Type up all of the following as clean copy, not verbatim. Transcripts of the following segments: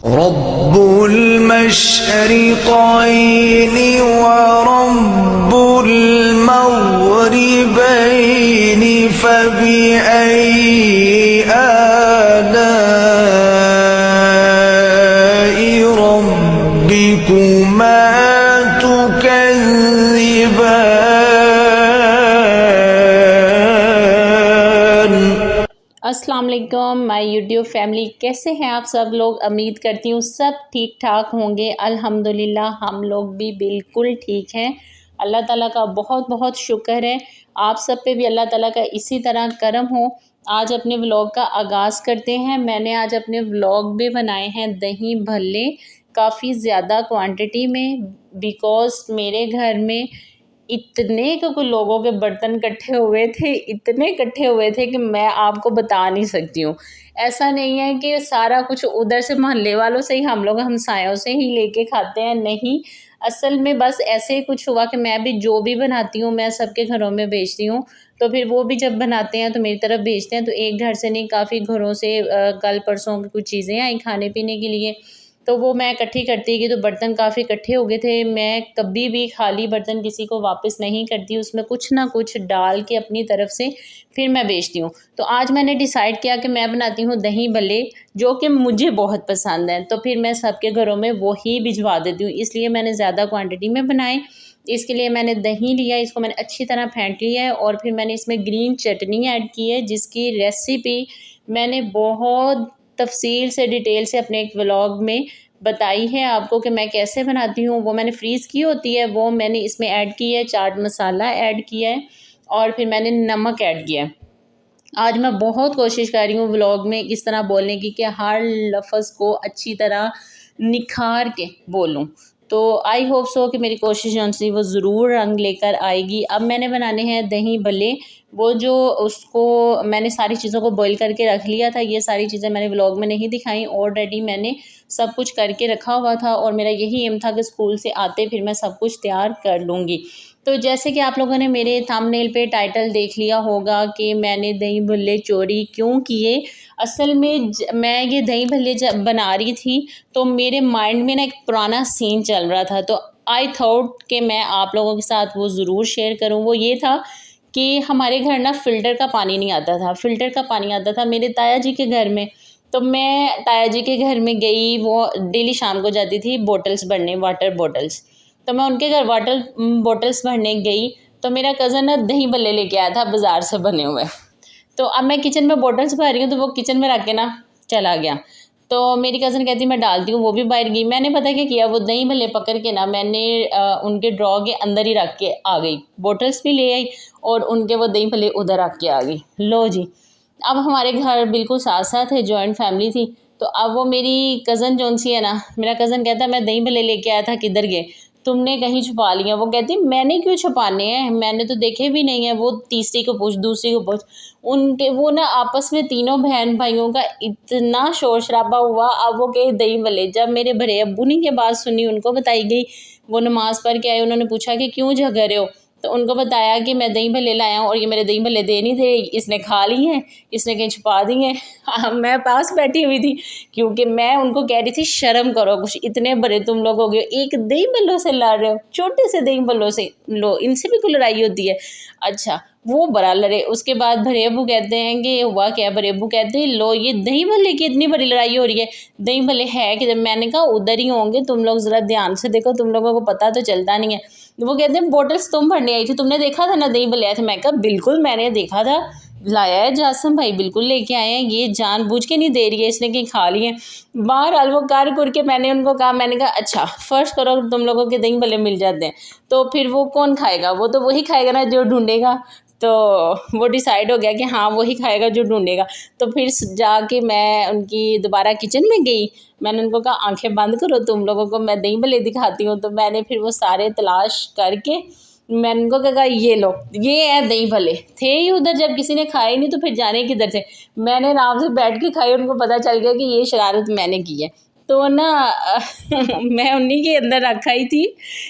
रब्बुल मशरिक़ैनि व रब्बुल मग़रिबैनि फ़बिअय्यि आलाइ रब्बिकुमा तुकज़्ज़िबान। अस्सलाम वालेकुम माय यूट्यूब फैमिली, कैसे हैं आप सब लोग। उम्मीद करती हूँ सब ठीक ठाक होंगे। अल्हम्दुलिल्लाह हम लोग भी बिल्कुल ठीक हैं। अल्लाह ताला का बहुत बहुत शुक्र है। आप सब पे भी अल्लाह ताला का इसी तरह करम हो। आज अपने व्लॉग का आगाज़ करते हैं। मैंने आज अपने व्लॉग में बनाए हैं दही भल्ले, काफ़ी ज़्यादा क्वांटिटी में, बिकॉज़ मेरे घर में इतने को लोगों के बर्तन इकट्ठे हुए थे, इतने इकट्ठे हुए थे कि मैं आपको बता नहीं सकती हूँ। ऐसा नहीं है कि सारा कुछ उधर से मोहल्ले वालों से ही, हम लोग हमसायों से ही लेके खाते हैं, नहीं। असल में बस ऐसे ही कुछ हुआ कि मैं भी जो भी बनाती हूँ मैं सबके घरों में भेजती हूँ। तो फिर वो भी जब बनाते हैं तो मेरी तरफ भेजते हैं। तो एक घर से नहीं, काफ़ी घरों से कल परसों की कुछ चीज़ें आई खाने पीने के लिए, तो वो मैं इकट्ठी करती गई। तो बर्तन काफ़ी इकट्ठे हो गए थे। मैं कभी भी खाली बर्तन किसी को वापस नहीं करती, उसमें कुछ ना कुछ डाल के अपनी तरफ से फिर मैं बेचती हूँ। तो आज मैंने डिसाइड किया कि मैं बनाती हूँ दही भल्ले, जो कि मुझे बहुत पसंद हैं। तो फिर मैं सबके घरों में वो ही भिजवा देती हूँ, इसलिए मैंने ज़्यादा क्वान्टिटी में बनाए। इसके लिए मैंने दही लिया, इसको मैंने अच्छी तरह फेंट लिया है और फिर मैंने इसमें ग्रीन चटनी ऐड की है, जिसकी रेसिपी मैंने बहुत तफ़सील से, डिटेल से अपने एक व्लॉग में बताई है आपको कि मैं कैसे बनाती हूँ। वो मैंने फ्रीज़ की होती है, वो मैंने इसमें ऐड की है। चाट मसाला ऐड किया है और फिर मैंने नमक ऐड किया है। आज मैं बहुत कोशिश कर रही हूँ व्लॉग में इस तरह बोलने की कि हर लफ्ज़ को अच्छी तरह निखार के बोलूँ। तो आई होप सो कि मेरी कोशिश जो सी वो ज़रूर रंग लेकर आएगी। अब मैंने बनाने हैं दही भल्ले। वो जो उसको मैंने सारी चीज़ों को बॉईल करके रख लिया था। ये सारी चीज़ें मैंने व्लॉग में नहीं दिखाई, ऑलरेडी मैंने सब कुछ करके रखा हुआ था और मेरा यही एम था कि स्कूल से आते फिर मैं सब कुछ तैयार कर लूँगी। तो जैसे कि आप लोगों ने मेरे थंबनेल पे टाइटल देख लिया होगा कि मैंने दही भल्ले चोरी क्यों किए। असल में मैं ये दही भल्ले जब बना रही थी तो मेरे माइंड में ना एक पुराना सीन चल रहा था, तो आई थॉट कि मैं आप लोगों के साथ वो ज़रूर शेयर करूँ। वो ये था कि हमारे घर ना फ़िल्टर का पानी नहीं आता था, फ़िल्टर का पानी आता था मेरे ताया जी के घर में। तो मैं ताया जी के घर में गई, वो डेली शाम को जाती थी बॉटल्स भरने, वाटर बॉटल्स। तो मैं उनके घर वाटर बॉटल्स भरने गई, तो मेरा कज़न ना दही भल्ले लेके आया था बाज़ार से बने हुए। तो अब मैं किचन में बॉटल्स भर रही हूँ, तो वो किचन में रख के ना चला गया। तो मेरी कज़न कहती मैं डालती हूँ, वो भी बाहर गई। मैंने पता क्या किया, वो दही भल्ले पकड़ के ना मैंने उनके ड्रॉ के अंदर ही रख के आ गई, बॉटल्स भी ले आई और उनके वो दही भल्ले उधर रख के आ गई। लो जी, अब हमारे घर बिल्कुल साथ साथ है, जॉइंट फैमिली थी। तो अब वो मेरी कज़न जौन सी है ना, मेरा कज़न कहता मैं दही भल्ले लेके आया था, किधर गए, तुमने कहीं छुपा लिया। वो कहती मैंने क्यों छुपाने हैं, मैंने तो देखे भी नहीं है। वो तीसरी को पूछ, दूसरी को पूछ, उनके वो ना आपस में तीनों बहन भाइयों का इतना शोर शराबा हुआ। अब वो कहे दही भल्ले, जब मेरे बड़े अब्बू ने ये बात सुनी, उनको बताई गई, वो नमाज़ पढ़ के आए, उन्होंने पूछा कि क्यों झगड़ रहे हो, तो उनको बताया कि मैं दही भल्ले लाया हूँ और ये मेरे दही भल्ले दे नहीं थे, इसने खा ली हैं, इसने कहीं छुपा दी हैं। मैं पास बैठी हुई थी, क्योंकि मैं उनको कह रही थी शर्म करो कुछ, इतने बड़े तुम लोग हो गए, एक दही भल्लों से लड़ रहे हो, छोटे से दही भल्लों से, लो इनसे भी कोई लड़ाई होती है। अच्छा, वो बड़ा लड़े। उसके बाद बड़े अब्बू कहते हैं कि हुआ क्या, बड़े अब्बू कहते हैं लो ये दही भल्ले की इतनी बड़ी लड़ाई हो रही है, दही भल्ले है कि, मैंने कहा उधर ही होंगे, तुम लोग ज़रा ध्यान से देखो, तुम लोगों को पता तो चलता नहीं है। वो कहते हैं बॉटल्स तुम भरने आई थी, तुमने देखा था ना दही भल्ले आए थे। मैं कहा बिल्कुल मैंने देखा था, लाया है जासम भाई, बिल्कुल लेके आए हैं, ये जानबूझ के नहीं दे रही है, इसने कहीं खा लिए हैं। बहरहाल वो कर के मैंने उनको कहा, मैंने कहा अच्छा फ़र्ज करो तुम लोगों के दही भल्ले मिल जाते हैं, तो फिर वो कौन खाएगा, वो तो वही खाएगा ना जो ढूंढेगा। तो वो डिसाइड हो गया कि हाँ वही खाएगा जो ढूंढेगा। तो फिर जाके मैं उनकी दोबारा किचन में गई, मैंने उनको कहा आंखें बंद करो, तुम लोगों को मैं दही भल्ले दिखाती हूँ। तो मैंने फिर वो सारे तलाश करके मैंने उनको कहा ये लो, ये है दही भल्ले, थे ही उधर, जब किसी ने खाए नहीं तो फिर जाने किधर थे। मैंने आराम से बैठ के खाए, उनको पता चल गया कि ये शरारत मैंने की है। तो ना मैं उन्हीं के अंदर रखा ही थी,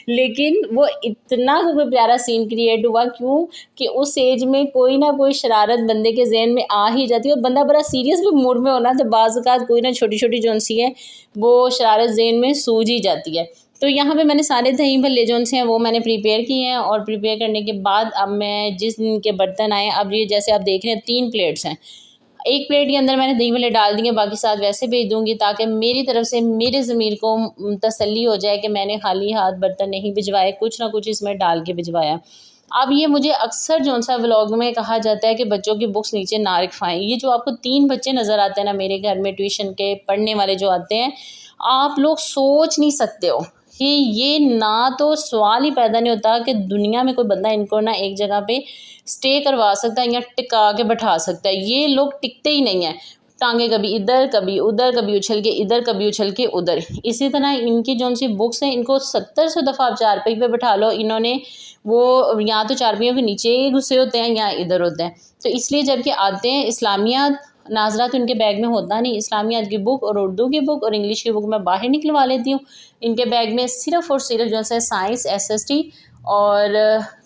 लेकिन वो इतना कोई प्यारा सीन क्रिएट हुआ, क्यों कि उस एज में कोई ना कोई शरारत बंदे के जहन में आ ही जाती है, और बंदा बड़ा सीरियस भी मूड में होना तो बाज़ औक़ात कोई ना छोटी छोटी जो सी है वो शरारत जहन में सूझ ही जाती है। तो यहाँ पे मैंने सारे दही भल्ले जो से हैं वो मैंने प्रिपेयर किए हैं, और प्रिपेयर करने के बाद अब मैं जिस दिन के बर्तन आए, अब ये जैसे आप देख रहे हैं 3 प्लेट्स हैं, एक प्लेट के अंदर मैंने दही भल्ले डाल दिए, बाकी साथ वैसे भेज दूँगी ताकि मेरी तरफ से मेरे ज़मीर को तसल्ली हो जाए कि मैंने खाली हाथ बर्तन नहीं भिजवाए, कुछ ना कुछ इसमें डाल के भिजवाया। अब ये मुझे अक्सर जो सा व्लॉग में कहा जाता है कि बच्चों की बुक्स नीचे ना रखवाएं। ये जो आपको 3 बच्चे नज़र आते हैं ना मेरे घर में, ट्यूशन के पढ़ने वाले जो आते हैं, आप लोग सोच नहीं सकते हो कि ये ना तो सवाल ही पैदा नहीं होता कि दुनिया में कोई बंदा इनको ना एक जगह पे स्टे करवा सकता है या टिका के बैठा सकता है। ये लोग टिकते ही नहीं हैं, टांगे कभी इधर कभी उधर, कभी उछल के इधर कभी उछल के उधर। इसी तरह इनकी जो सी बुक्स हैं, इनको 70 दफ़ा आप चारपाई पे बैठा लो, इन्होंने वो या तो चारपाइयों के नीचे घुसे होते हैं या इधर होते हैं। तो इसलिए जबकि आते हैं इस्लामियात नाज़रा तो इनके बैग में होता नहीं, इस्लामियात की बुक और उर्दू की बुक और इंग्लिश की बुक मैं बाहर निकलवा लेती हूँ। इनके बैग में सिर्फ़ और सिर्फ जो है साइंस, एसएसटी और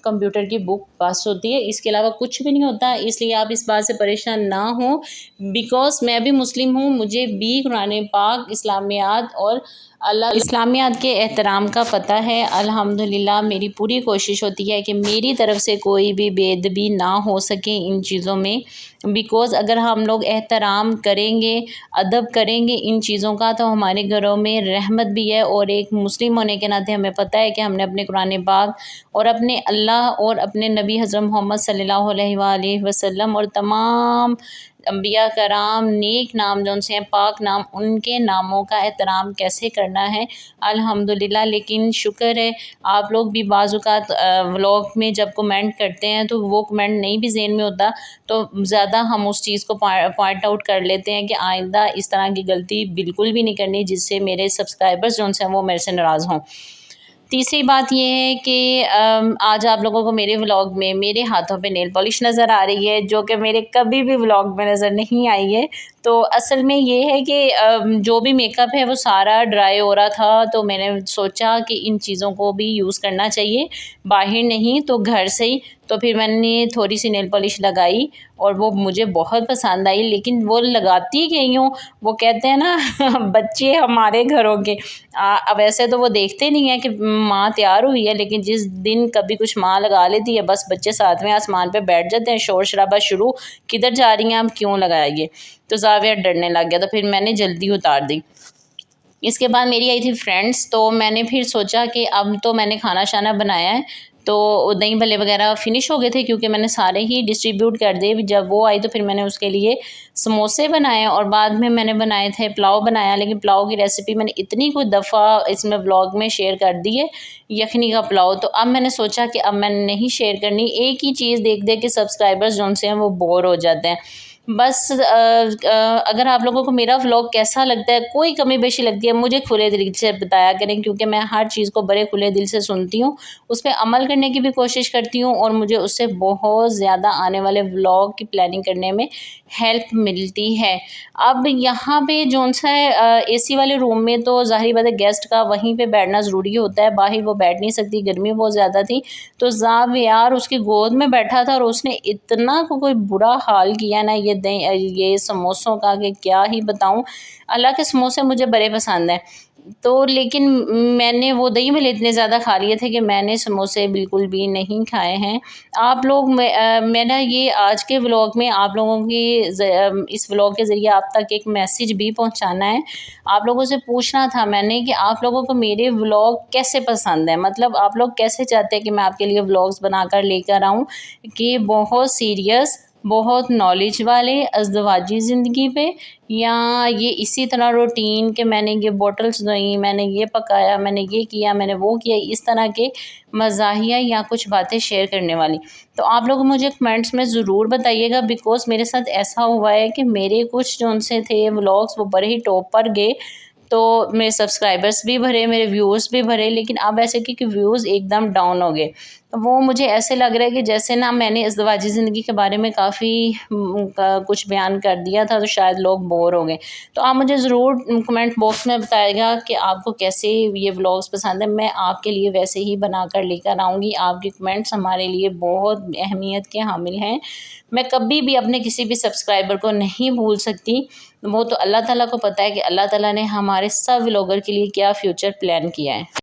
कंप्यूटर की बुक बस होती है, इसके अलावा कुछ भी नहीं होता। इसलिए आप इस बात से परेशान ना हो, बिकॉज़ मैं भी मुस्लिम हूँ, मुझे भी कुरान पाक, इस्लामियात और अल्लाह इस्लामियात के एहतराम का पता है। अल्हम्दुलिल्लाह मेरी पूरी कोशिश होती है कि मेरी तरफ से कोई भी बेअदबी ना हो सके इन चीज़ों में, बिकॉज़ अगर हम लोग एहतराम करेंगे, अदब करेंगे इन चीज़ों का, तो हमारे घरों में रहमत भी है। और एक मुस्लिम होने के नाते हमें पता है कि हमने अपने कुरान पाक और अपने अल्लाह और अपने नबी हज़रत मोहम्मद सल्लल्लाहु अलैहि वसल्लम और तमाम अम्बिया कराम नेक नाम जो उनसे हैं, पाक नाम, उनके नामों का एहतराम कैसे करना है। अल्हम्दुलिल्लाह लेकिन शुक्र है आप लोग भी बाज़ औक़ात व्लॉग में जब कमेंट करते हैं तो वो कमेंट नहीं भी ज़हन में होता, तो ज़्यादा हम उस चीज़ को पॉइंट आउट कर लेते हैं कि आइंदा इस तरह की गलती बिल्कुल भी नहीं करनी जिससे मेरे सब्सक्राइबर्स जो हैं वो मेरे से नाराज़ हों। तीसरी बात ये है कि आज आप लोगों को मेरे व्लॉग में मेरे हाथों पे नेल पॉलिश नज़र आ रही है, जो कि मेरे कभी भी व्लॉग में नज़र नहीं आई है। तो असल में ये है कि जो भी मेकअप है वो सारा ड्राई हो रहा था, तो मैंने सोचा कि इन चीज़ों को भी यूज़ करना चाहिए, बाहर नहीं तो घर से ही। तो फिर मैंने थोड़ी सी नेल पॉलिश लगाई और वो मुझे बहुत पसंद आई, लेकिन वो लगाती गई हूँ, वो कहते हैं ना बच्चे हमारे घरों के। अब ऐसे तो वो देखते नहीं है कि माँ तैयार हुई है, लेकिन जिस दिन कभी कुछ माँ लगा लेती है बस बच्चे सातवें आसमान पे बैठ जाते हैं, शोर शराबा शुरू, किधर जा रही हैं, हम क्यों लगाएंगे। तो ज़ाविया डरने लग गया, तो फिर मैंने जल्दी उतार दी। इसके बाद मेरी आई थी फ्रेंड्स, तो मैंने फिर सोचा कि अब तो मैंने खाना शाना बनाया है, तो दही भल्ले वगैरह फ़िनिश हो गए थे क्योंकि मैंने सारे ही डिस्ट्रीब्यूट कर दिए। जब वो आई तो फिर मैंने उसके लिए समोसे बनाए और बाद में मैंने बनाए थे पुलाव बनाया, लेकिन पुलाव की रेसिपी मैंने इतनी कुछ दफ़ा इसमें व्लॉग में शेयर कर दी है, यखनी का पुलाव। तो अब मैंने सोचा कि अब मैंने नहीं शेयर करनी, एक ही चीज़ देख देख के सब्सक्राइबर्स जो से हैं वो बोर हो जाते हैं। बस अगर आप लोगों को मेरा व्लॉग कैसा लगता है, कोई कमी बेशी लगती है, मुझे खुले दिल से बताया करें, क्योंकि मैं हर चीज़ को बड़े खुले दिल से सुनती हूँ, उस पर अमल करने की भी कोशिश करती हूँ और मुझे उससे बहुत ज़्यादा आने वाले व्लॉग की प्लानिंग करने में हेल्प मिलती है। अब यहाँ पे जौन सा है एसी वाले रूम में तो ज़ाहिर बात है गेस्ट का वहीं पे बैठना ज़रूरी होता है, बाहर वो बैठ नहीं सकती, गर्मी बहुत ज़्यादा थी। तो ज़ावियार उसकी गोद में बैठा था और उसने इतना कोई बुरा हाल किया ना ये समोसों का कि क्या ही बताऊं। अल्लाह के समोसे मुझे बड़े पसंद हैं, तो लेकिन मैंने वो दही भल्ले इतने ज़्यादा खा लिए थे कि मैंने समोसे बिल्कुल भी नहीं खाए हैं। आप लोग मेरा ये आज के व्लॉग में आप लोगों की इस व्लॉग के ज़रिए आप तक एक मैसेज भी पहुंचाना है। आप लोगों से पूछना था मैंने कि आप लोगों को मेरे व्लॉग कैसे पसंद है, मतलब आप लोग कैसे चाहते हैं कि मैं आपके लिए व्लॉग्स बनाकर लेकर आऊँ कि बहुत सीरियस, बहुत नॉलेज वाले अज़दवाजी ज़िंदगी पे, या ये इसी तरह रूटीन के मैंने ये बॉटल्स धोई, मैंने ये पकाया, मैंने ये किया, मैंने वो किया, इस तरह के मज़ाहिया या कुछ बातें शेयर करने वाली। तो आप लोग मुझे कमेंट्स में ज़रूर बताइएगा, बिकॉज़ मेरे साथ ऐसा हुआ है कि मेरे कुछ जो उनसे थे व्लॉग्स वो बड़े ही टॉप पर गए, तो मेरे सब्सक्राइबर्स भी भरे, मेरे व्यूज़ भी भरे, लेकिन अब ऐसे कि व्यूज़ एकदम डाउन हो गए। तो वो मुझे ऐसे लग रहा है कि जैसे ना मैंने इज़्दिवाजी ज़िंदगी के बारे में काफ़ी कुछ बयान कर दिया था, तो शायद लोग बोर हो गए। तो आप मुझे ज़रूर कमेंट बॉक्स में बताइएगा कि आपको कैसे ये व्लॉग्स पसंद है। मैं आपके लिए वैसे ही बनाकर लेकर आऊँगी। आपके कमेंट्स हमारे लिए बहुत अहमियत के हामिल हैं। मैं कभी भी अपने किसी भी सब्सक्राइबर को नहीं भूल सकती। वो तो अल्लाह ताला को पता है कि अल्लाह ताला ने हमारे सब व्लॉगर के लिए क्या फ्यूचर प्लान किया है।